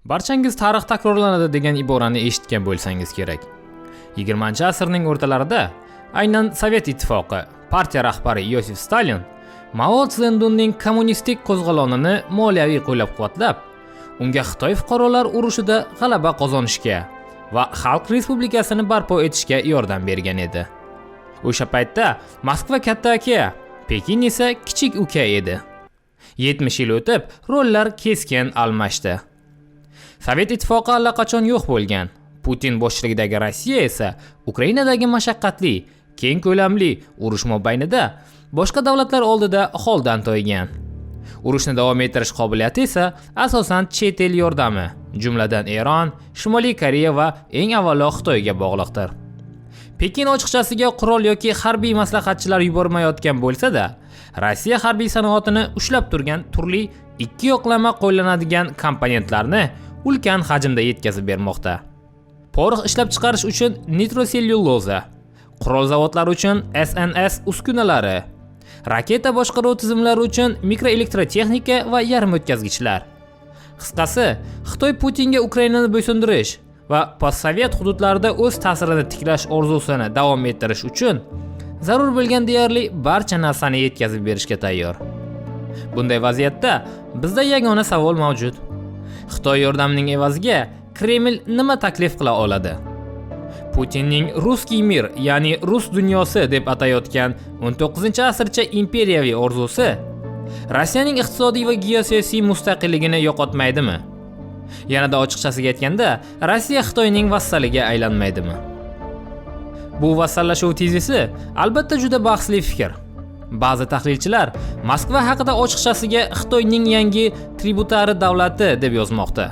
Barchangiz tarix takrorlanadi degan iborani eshitgan bo'lsangiz kerak. 20-asrning o'rtalarida aynan Sovet ittifoqi partiya rahbari Yosif Stalin Mao Tse-Dunning kommunistik qo'zg'olonini moliyaviy qo'llab-quvvatlab, unga Xitoy fuqarolar urushida g'alaba qozonishga va Xalq Respublikasini barpo etishga yordam bergan edi. O'sha paytda Moskva katta aka, Pekin esa kichik uka edi. 70 yil o'tib, rollar keskin almashdi. Sovet ittifoqi allaqachon yo'q bo'lgan. Putin boshchiligidagi Rossiya esa Ukrainadagi mashaqqatli, keng ko'lamli urush mobaynida boshqa davlatlar oldida holdan toygan. Urushni davom ettirish qobiliyati esa asosan chet el yordami, jumladan Eron, Shimoliy Koreya va eng avvalo Xitoyga bog'liqdir. Pekin ochiqchasiga qurol yoki harbiy maslahatchilar yubormayotgan bo'lsa-da, Rossiya harbiy sanoatini ushlab turgan turli ikki yoqlama qo'llanadigan komponentlarni ulkan hajmda yetkazib bermoqda. Porox ishlab chiqarish uchun nitrosellyuloza, qurol zavodlari uchun SNS uskunalari, raketa boshqaruv tizimlari uchun mikroelektrotexnika va yarim o'tkazgichlar. Qisqasi, Xitoy Putinga Ukrainani bo'ysundirish va postsovet hududlarida o'z ta'sirini tiklash orzusini davom ettirish uchun zarur bo'lgan deyarli barcha narsani yetkazib berishga tayyor. Bunday vaziyatda bizda yagona savol mavjud. Xitoy yordamining evaziga Kreml nima taklif qila oladi? Putinning Ruskiy mir, ya'ni Rus dunyosi deb atayotgan 19-asrcha imperiyaviy orzusi Rossiyaning iqtisodiy va geosiyosiy mustaqilligini yo'qotmaydimi? Yanada ochiqchasiga aytganda, Rossiya Xitoyning vassaliga aylanmaydimi? Bu vassallashuv tezisi albatta juda bahsli fikr. Ba'zi tahlilchilar Moskva haqida ochiqchasiga Xitoyning yangi tributari davlati deb yozmoqda.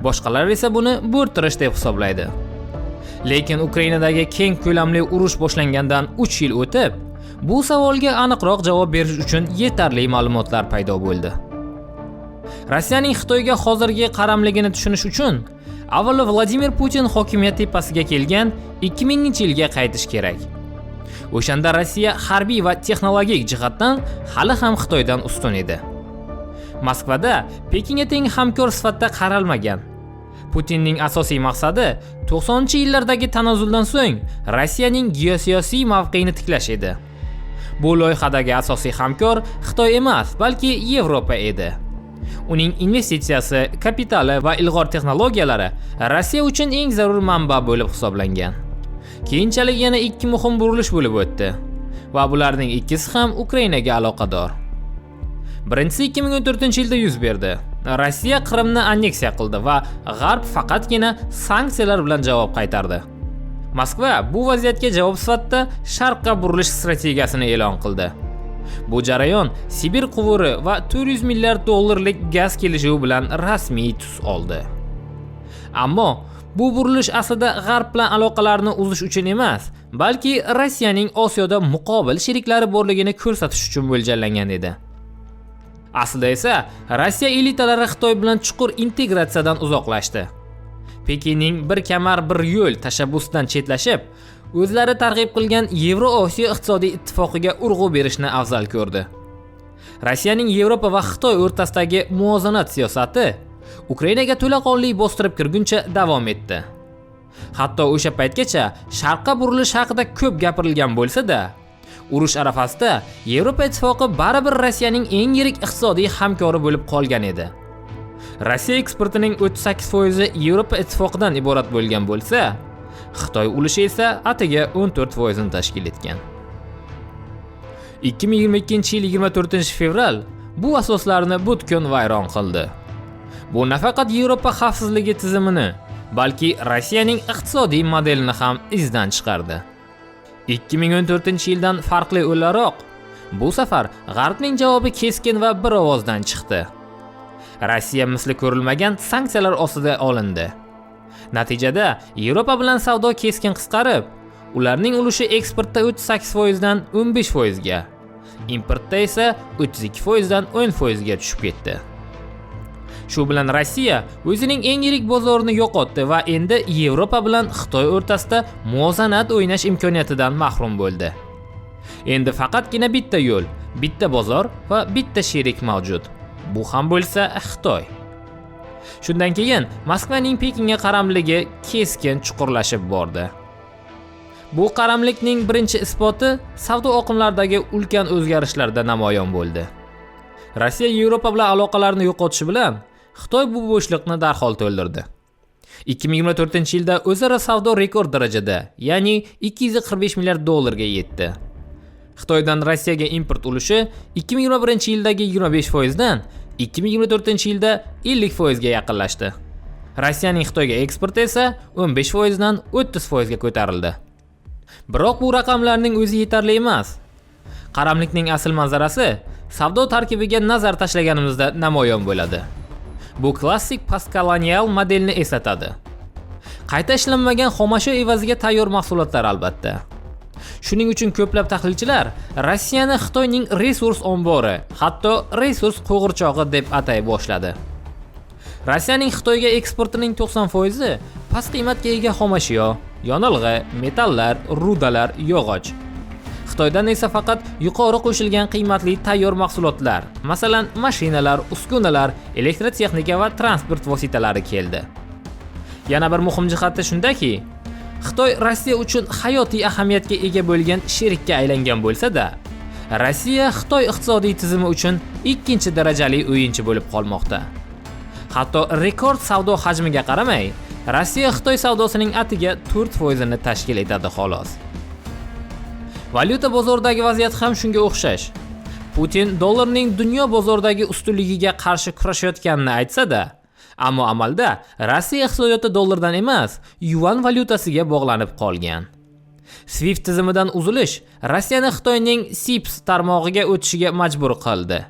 Boshqalar esa buni bo'rttirish deb hisoblaydi. Lekin Ukrainadagi keng ko'lamli urush boshlangandan 3 yil o'tib, bu savolga aniqroq javob berish uchun yetarli ma'lumotlar paydo bo'ldi. Rossiyaning Xitoyga hozirgi qaramligini tushunish uchun avvalo Vladimir Putin hokimiyat tepasiga kelgan 2000-yilga qaytish kerak. O'shanda Rossiya harbiy va texnologik jihatdan hali ham Xitoydan ustun edi. Moskvada Pekinga teng hamkor sifatida qaralmagan. Putinning asosiy maqsadi 90-yillardagi tanazzuldan so'ng Rossiyaning geosiyosiy mavqeini tiklash edi. Bu loyihadagi asosiy hamkor Xitoy emas, balki Yevropa edi. Uning investitsiyasi, kapitali va ilg'or texnologiyalari Rossiya uchun eng zarur manba bo'lib hisoblangan. Keyinchalik yana ikki muhim burilish bo'lib o'tdi va bularning ikkisi ham Ukrainaga aloqador. Birinchisi 2014-yilda yuz berdi. Rossiya Qrimni anneksiya qildi va G'arb faqatgina sanksiyalar bilan javob qaytardi. Moskva bu vaziyatga javob sifatida sharqqa burilish strategiyasini e'lon qildi. Bu jarayon Sibir quvuri va 400 milliard dollarlik gaz kelishuvi bilan rasmiy tus oldi. Ammo bu burilish aslida G'arb bilan aloqalarni uzish uchun emas, balki Rossiyaning Osiyoda muqobil sheriklari borligini ko'rsatish uchun mo'ljallangan edi. Aslida esa Rossiya elitalari Xitoy bilan chuqur integratsiyadan uzoqlashdi. Pekinning bir kamar bir yo'l tashabbusidan chetlashib, o'zlari targ'ib qilgan Yevroosiyo iqtisodiy ittifoqiga urg'u berishni afzal ko'rdi. Rossiyaning Yevropa va Xitoy o'rtasidagi muvozanat siyosati Ukrainaga to'laqonli bostirib kirguncha davom etdi. Hatto o'sha paytgacha sharqqa burilish haqida ko'p gapirilgan bo'lsa-da, urush arafasida Yevropa ittifoqi baribir Rossiyaning eng yirik iqtisodiy hamkori bo'lib qolgan edi. Rossiya eksportining 38% Yevropa ittifoqidan iborat bo'lgan bo'lsa, Xitoy ulushi esa atigi 14% ni tashkil etgan. 2022-yil 24-fevral bu asoslarni butkul vayron qildi. Bu nafaqat Yevropa xavfsizligi tizimini, balki Rossiyaning iqtisodiy modelini ham izdan chiqardi. 2014-yildan farqli o'laroq, bu safar G'arbning javobi keskin va bir ovozdan chiqdi. Rossiya misli ko'rilmagan sanksiyalar ostida olindi. Natijada Yevropa bilan savdo keskin qisqarib, ularning ulushi eksportda 38% dan 15% ga, importda esa 32% dan 10% ga tushib ketdi. Shu bilan Rossiya o'zining eng yirik bozorini yo'qotdi va endi Yevropa bilan Xitoy o'rtasida muvozanat o'ynash imkoniyatidan mahrum bo'ldi. Endi faqatgina bitta yo'l, bitta bozor va bitta sherik mavjud. Bu ham bo'lsa Xitoy. Shundan keyin Moskvaning Pekinga qaramligi keskin chuqurlashib bordi. Bu qaramlikning birinchi isboti savdo oqimlaridagi ulkan o'zgarishlarda namoyon bo'ldi. Rossiya Yevropa bilan aloqalarni yo'qotishi bilan Xitoy bu bo'shliqni darhol to'ldirdi. 2024-yilda o'zaro savdo rekord darajada, ya'ni 245 milliard dollarga yetdi. Xitoydan Rossiyaga import ulushi 2021-yildagi 25% dan 2024-yilda 50% ga yaqinlashdi. Rossiyaning Xitoyga eksporti esa 15% dan 30% ga ko'tarildi. Biroq bu raqamlarning o'zi yetarli emas. Qaramlikning asl manzarasi savdo tarkibiga nazar tashlaganimizda namoyon bo'ladi. Bu klassik postkolonial modelni eslatadi. Qayta ishlanmagan xomashyo evaziga tayyor mahsulotlar albatta. Shuning uchun ko'plab tahlilchilar Rossiyani Xitoyning resurs ombori, hatto resurs qo'g'irchog'i deb atay boshladi. Rossiyaning Xitoyga eksportining 90% past qiymatga ega xomashyo, yonilg'i, metallar, rudalar, yog'och. Xitoydan esa faqat yuqori qo'shilgan qiymatli tayyor mahsulotlar, masalan, mashinalar, uskunalar, elektrotexnika va transport vositalari keldi. Yana bir muhim jihati shundaki, Xitoy Rossiya uchun hayotiy ahamiyatga ega bo'lgan sherikka aylangan bo'lsa-da, Rossiya Xitoy iqtisodiy tizimi uchun ikkinchi darajali o'yinchi bo'lib qolmoqda. Hatto rekord savdo hajmiga qaramay, Rossiya Xitoy savdosining atiga 4% ni tashkil etadi xolos. Valyuta bozoridagi vaziyat ham shunga o'xshash. Putin dollarning dunyo bozoridagi ustunligiga qarshi kurashayotganini aytsa-da, ammo amalda Rossiya iqtisodiyoti dollardan emas, yuan valyutasiga bog'lanib qolgan. SWIFT tizimidan uzilish Rossiyani Xitoyning SIPS tarmog'iga o'tishiga majbur qildi.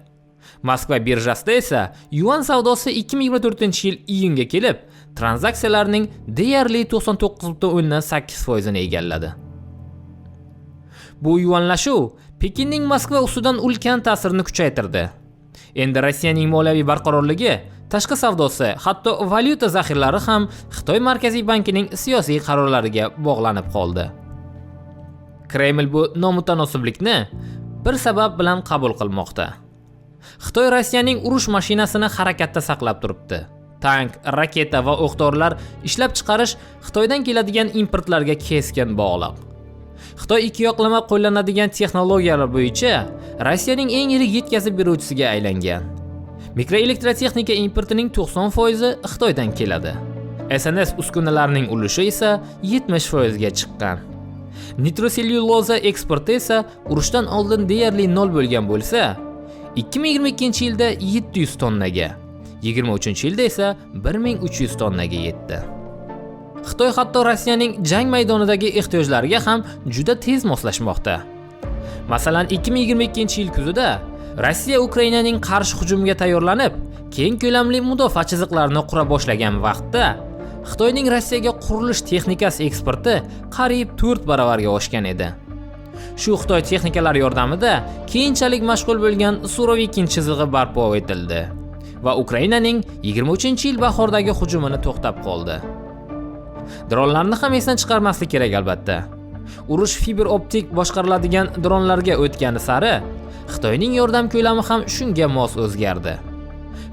Moskva birjasida esa yuan savdosi 2024-yil iyunga kelib, tranzaksiyalarning deyarli 99.8% ni egalladi. Bu yuanlashuv Pekinning Moskva ustidan ulkan ta'sirini kuchaytirdi. Endi Rossiyaning moliyaviy barqarorligi, tashqi savdosi, hatto valyuta zaxiralari ham Xitoy Markaziy bankining siyosiy qarorlariga bog'lanib qoldi. Kreml bu nomutanosiblikni bir sabab bilan qabul qilmoqda. Xitoy Rossiyaning urush mashinasini harakatda saqlab turibdi. Tank, raketa va o'q-dorilar ishlab chiqarish Xitoydan keladigan importlarga keskin bog'liq. Xitoy ikki yoqlama qo'llanadigan texnologiyalar bo'yicha Rossiyaning eng yirik yetkazib beruvchisiga aylangan. Mikroelektrotexnika importining 90% Xitoydan keladi. SNS uskunalarining ulushi esa 70% ga chiqqan. Nitrosellyuloza eksporti esa urushdan oldin deyarli 0 bo'lgan bo'lsa, 2022-yilda 700 tonnaga, 23-yilda esa 1300 tonnaga yetdi. Xitoy hatto Rossiyaning jang maydonidagi ehtiyojlariga ham juda tez moslashmoqda. Masalan, 2022-yil kuzida Rossiya Ukrainaning qarshi hujumiga tayyorlanib, keng ko'lamli mudofaa chiziqlarini qura boshlagan vaqtda Xitoyning Rossiyaga qurilish texnikasi eksporti qariyb 4 baravarga oshgan edi. Shu Xitoy texnikalari yordamida keyinchalik mashg'ul bo'lgan Surovikin chizig'i barpo etildi va Ukrainaning 23-yil bahordagi hujumini to'xtab qoldi. Dronlarni ham esdan chiqarmaslik kerak albatta. Urush fiber optik boshqariladigan dronlarga o'tgani sari Xitoyning yordam ko'lami ham shunga mos o'zgardi.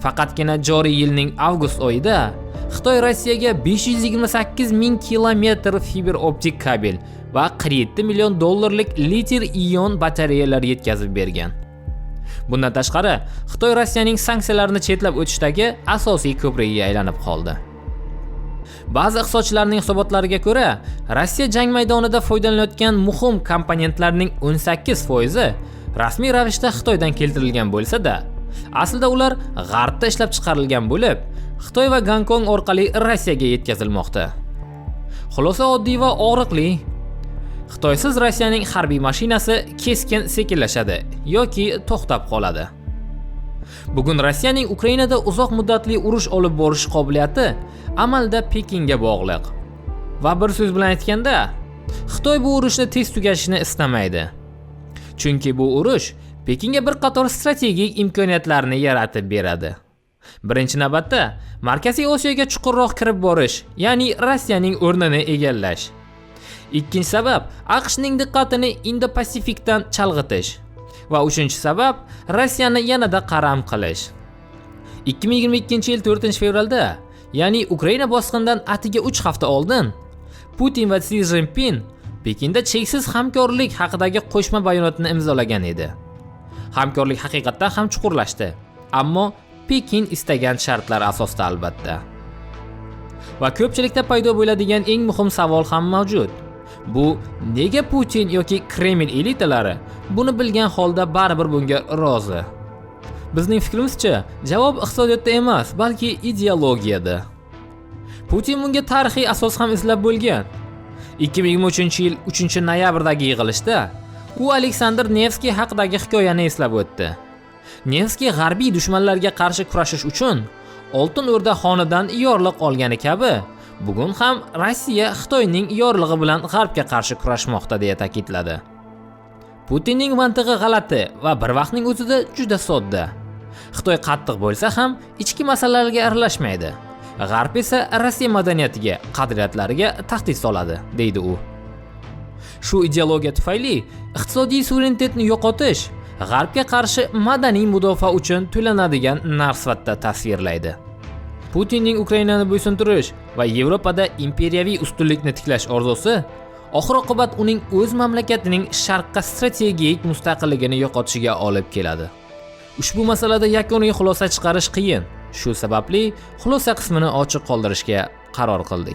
Faqatgina joriy yilning avgust oyida Xitoy Rossiyaga 528 ming kilometr fiber optik kabel va 47 million dollarlik litir-ion batareyalar yetkazib bergan. Bundan tashqari, Xitoy Rossiyaning sanksiyalarni chetlab o'tishdagi asosiy ko'prigiga aylanib qoldi. Ba'zi iqtisodchilarning hisobotlariga ko'ra, Rossiya jang maydonida foydalanayotgan muhim komponentlarning 18% rasmiy ravishda Xitoydan keltirilgan bo'lsa-da, aslida ular G'arbda ishlab chiqarilgan bo'lib, Xitoy va Gonkong orqali Rossiyaga yetkazilmoqda. Xulosa oddiy va og'riqli. Xitoysiz Rossiyaning harbiy mashinasi keskin sekinlashadi yoki to'xtab qoladi. Bugun Rossiyaning Ukrainada uzoq muddatli urush olib borish qobiliyati amalda Pekinga bog'liq. Va bir so'z bilan aytganda, Xitoy bu urushni tez tugashini istamaydi. Chunki bu urush Pekinga bir qator strategik imkoniyatlarni yaratib beradi. Birinchi navbatda, Markaziy Osiyoga chuqurroq kirib borish, ya'ni Rossiyaning o'rnini egallash. Ikkinchi sabab, AQShning diqqatini Indo-Pasifikdan chalg'itish. Va uchinchi sabab, Rossiyani yanada qaram qilish. 2022-yil 4-fevralda, ya'ni Ukraina bosqinidan atigi 3 hafta oldin, Putin va Si Jinpin Pekinda cheksiz hamkorlik haqidagi qo'shma bayonotni imzolagan edi. Hamkorlik haqiqatdan ham chuqurlashdi, ammo Pekin istagan shartlar asosida albatta. Va ko'pchilikda paydo bo'ladigan eng muhim savol ham mavjud. Bu nega Putin yoki Kreml elitalari buni bilgan holda baribir bunga rozi? Bizning fikrimizcha, javob iqtisodiyotda emas, balki ideologiyada. Putin bunga tarixiy asos ham izlab bo'lgan. 2023-yil 3-noyabrdagi yig'ilishda u Aleksandr Nevskiy haqidagi hikoyani eslab o'tdi. Nevskiy g'arbiy dushmanlarga qarshi kurashish uchun Oltin O'rda xonidan yorliq olgani kabi, bugun ham Rossiya Xitoyning yorlig'i bilan g'arbga qarshi kurashmoqda deya ta'kidladi. Putinning mantig'i g'alati va bir vaqtning o'zida juda sodda. Xitoy qattiq bo'lsa ham ichki masalalarga aralashmaydi. G'arb esa Rossiya madaniyatiga, qadriyatlariga tahdid soladi, deydi u. Shu ideologiya tufayli iqtisodiy suverenitetni yo'qotish G'arbga qarshi madaniy mudofaa uchun to'lanadigan narx sifatida tasvirlaydi. Putinning Ukrainani bo'ysuntirish va Yevropada imperiyaviy ustunlikni tiklash orzusi oxir-oqibat uning o'z mamlakatining sharqqa strategik mustaqilligini yo'qotishiga olib keladi. Ushbu masalada yakuniy xulosa chiqarish qiyin. Shu sababli xulosa qismini ochiq qoldirishga qaror qildik.